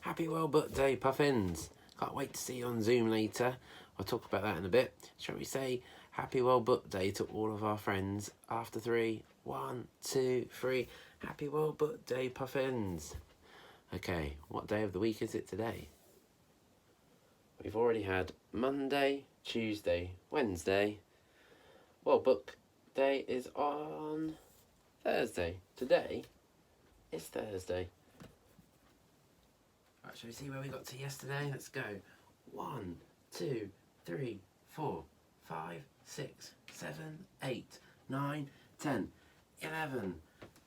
Happy World Book Day, Puffins. Can't wait to see you on Zoom later. I'll talk about that in a bit. Shall we say Happy World Book Day to all of our friends after 3? 1, 2, 3. Happy World Book Day, Puffins. Okay, what day of the week is it today? We've already had Monday, Tuesday, Wednesday. World Book Day is on Thursday. Today is Thursday. Right, shall we see where we got to yesterday? Let's go. 1, 2, 3, 4, 5, 6, 7, 8, 9, 10, 11,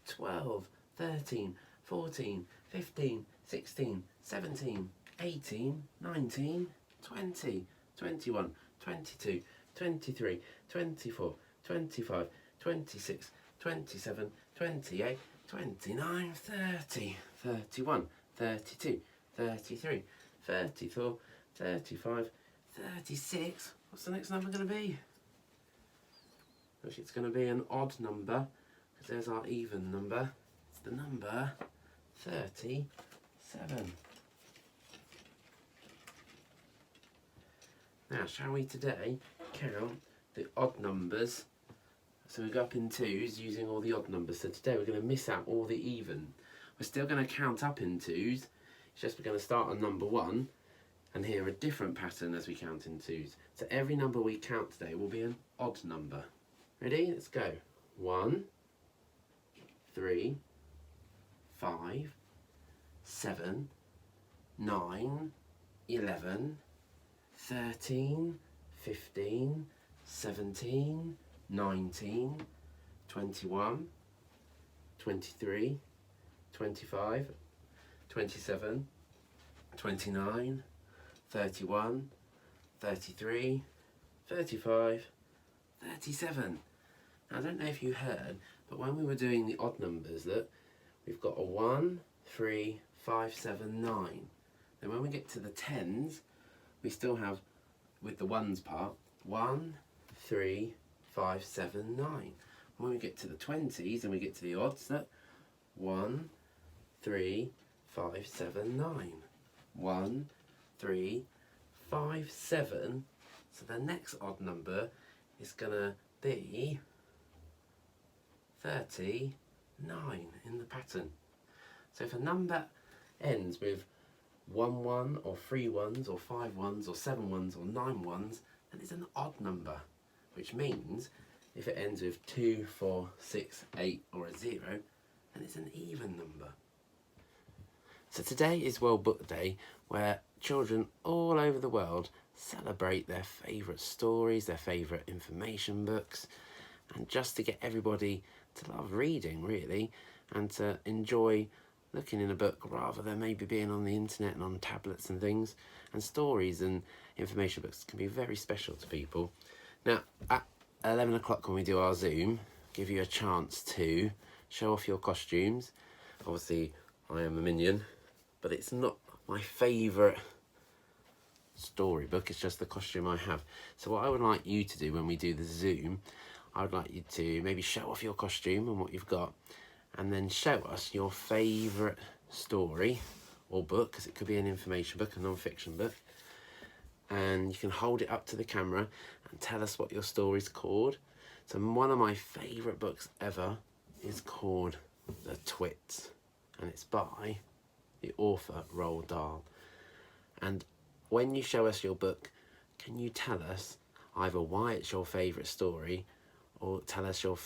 12, 13, 14, 15, 16, 17, 18, 19, 20, 21, 22, 23, 24, 25, 26, 27, 28, 29, 30, 31, 32, 33, 34, 35, 36. What's the next number going to be? It's going to be an odd number, because there's our even number. It's the number 37. Now, shall we today count the odd numbers? So we go up in twos using all the odd numbers. So today we're going to miss out all the even. We're still going to count up in twos. It's just we're going to start on number 1 and hear a different pattern as we count in twos. So every number we count today will be an odd number. Ready? Let's go. 1, 3, 5, 7, 9, 11, 13, 15, 17, 19, 21, 23, 25, 27, 29, 31, 33, 35, 37. Now, I don't know if you heard, but when we were doing the odd numbers, look, we've got a 1, 3, 5, 7, 9. Then when we get to the tens, we still have, with the ones part, 1, 3, 5, 7, 9. When we get to the 20s and we get to the odds, look, 1, 3, 5, 7, 9. 1, 3, 5, 7. So the next odd number is going to be 39 in the pattern. So if a number ends with 1 1 or 3 1s or 5 1s or 7 1s or 9 1s, then it's an odd number, which means if it ends with 2, 4, 6, 8 or a 0, then it's an even number. So today is World Book Day, where children all over the world celebrate their favourite stories, their favourite information books, and just to get everybody to love reading, really, and to enjoy looking in a book rather than maybe being on the internet and on tablets and things. And stories and information books can be very special to people. Now, at 11 o'clock when we do our Zoom, give you a chance to show off your costumes. Obviously, I am a minion, but it's not my favourite storybook, it's just the costume I have. So what I would like you to do when we do the Zoom, I would like you to maybe show off your costume and what you've got, and then show us your favourite story or book, because it could be an information book, a non-fiction book, and you can hold it up to the camera and tell us what your story's called. So one of my favourite books ever is called The Twits, and it's by the author Roald Dahl. And when you show us your book, can you tell us either why it's your favourite story or tell us your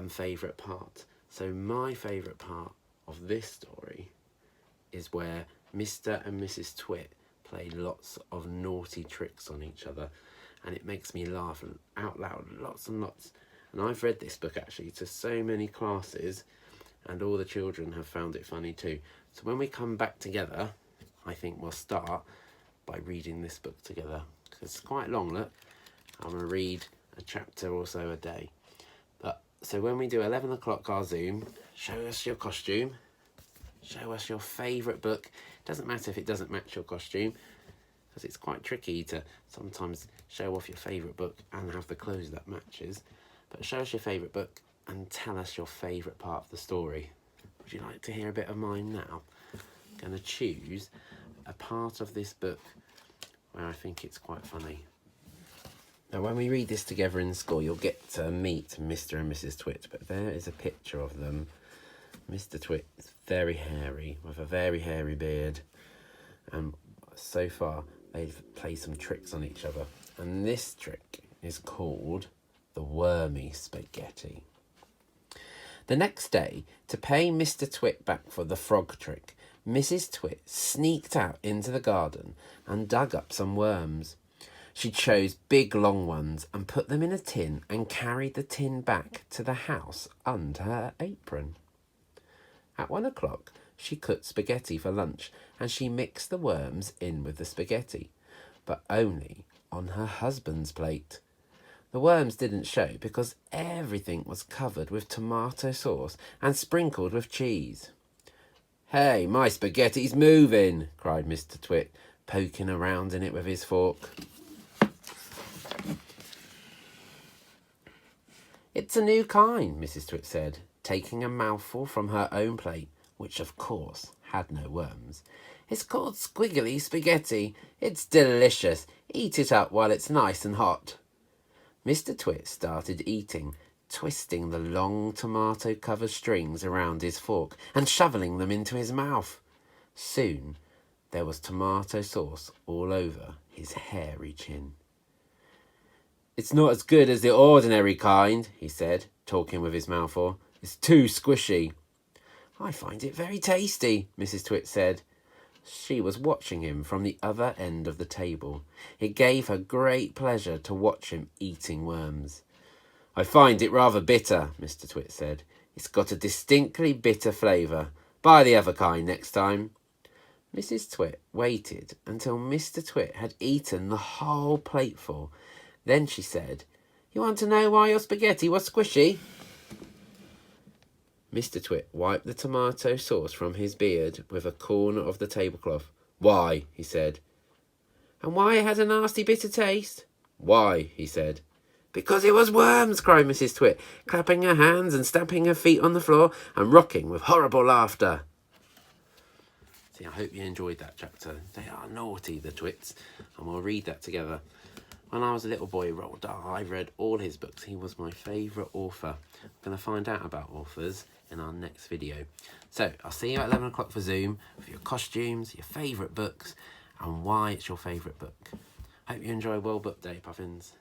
favourite part? So my favourite part of this story is where Mr. and Mrs. Twit play lots of naughty tricks on each other, and it makes me laugh out loud lots and lots. And I've read this book actually to so many classes, and all the children have found it funny too. So when we come back together, I think we'll start by reading this book together, because it's quite long. Look, I'm going to read a chapter or so a day. But so when we do 11 o'clock our Zoom, show us your costume, show us your favourite book. It doesn't matter if it doesn't match your costume, because it's quite tricky to sometimes show off your favourite book and have the clothes that matches. But show us your favourite book and tell us your favourite part of the story. Would you like to hear a bit of mine now? going to choose a part of this book where I think it's quite funny. Now, when we read this together in school, you'll get to meet Mr. and Mrs. Twit, but there is a picture of them. Mr. Twit is very hairy, with a very hairy beard, and so far they've played some tricks on each other. And this trick is called the wormy spaghetti. The next day, to pay Mr. Twit back for the frog trick, Mrs. Twit sneaked out into the garden and dug up some worms. She chose big long ones and put them in a tin and carried the tin back to the house under her apron. At 1 o'clock, she cooked spaghetti for lunch and she mixed the worms in with the spaghetti, but only on her husband's plate. The worms didn't show because everything was covered with tomato sauce and sprinkled with cheese. "Hey, my spaghetti's moving," cried Mr. Twit, poking around in it with his fork. "It's a new kind," Mrs. Twit said, taking a mouthful from her own plate, which of course had no worms. "It's called squiggly spaghetti. It's delicious. Eat it up while it's nice and hot." Mr. Twit started eating, twisting the long tomato-covered strings around his fork and shoveling them into his mouth. Soon there was tomato sauce all over his hairy chin. "It's not as good as the ordinary kind," he said, talking with his mouth full. "It's too squishy." "I find it very tasty," Mrs. Twit said. She was watching him from the other end of the table. It gave her great pleasure to watch him eating worms. "I find it rather bitter," Mr. Twit said. "It's got a distinctly bitter flavour. Buy the other kind next time." Mrs. Twit waited until Mr. Twit had eaten the whole plateful. Then she said, "You want to know why your spaghetti was squishy?" Mr. Twit wiped the tomato sauce from his beard with a corner of the tablecloth. "Why?" he said. "And why it had a nasty bitter taste?" "Why?" he said. "Because it was worms," cried Mrs. Twit, clapping her hands and stamping her feet on the floor and rocking with horrible laughter. See, I hope you enjoyed that chapter. They are naughty, the Twits, and we'll read that together. When I was a little boy, Roald Dahl, I read all his books. He was my favourite author. I'm going to find out about authors in our next video. So I'll see you at 11 o'clock for Zoom with your costumes, your favourite books, and why it's your favourite book. Hope you enjoy World Book Day, Puffins.